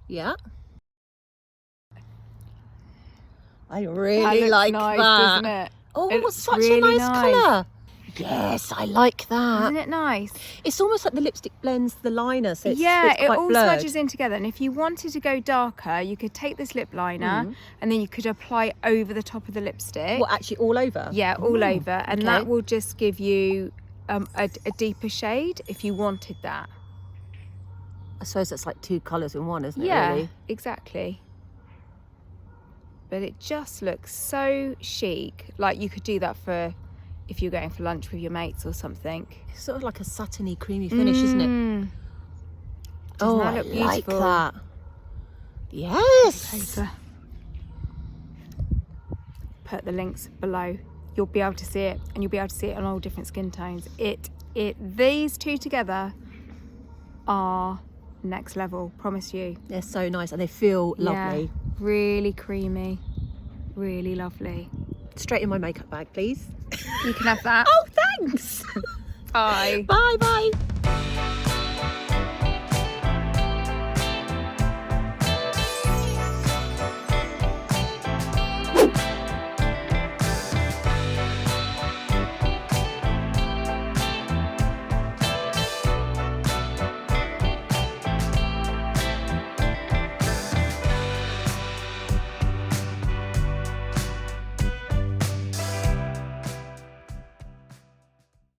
Yeah. I really like nice, that. doesn't it? Oh, It's such really a nice colour. Yes, I like that. Isn't it nice? It's almost like the lipstick blends the liner, so it's, Yeah, it's it quite all blurred. smudges in together. And if you wanted to go darker, you could take this lip liner and then you could apply it over the top of the lipstick. What, actually all over? Yeah, all over. And okay. that will just give you a deeper shade if you wanted that. I suppose that's like two colours in one, isn't it, Yeah, really? exactly. But it just looks so chic. Like you could do that for if you're going for lunch with your mates or something. It's sort of like a satiny, creamy finish, isn't it? Doesn't Oh, that I look like beautiful? that. Yes. Paper. Put the links below. You'll be able to see it, and you'll be able to see it on all different skin tones. These two together are next level, promise you. They're so nice and they feel lovely. Yeah, really creamy, really lovely. Straight in my makeup bag, please. You can have that. Oh, thanks. Bye. Bye, bye.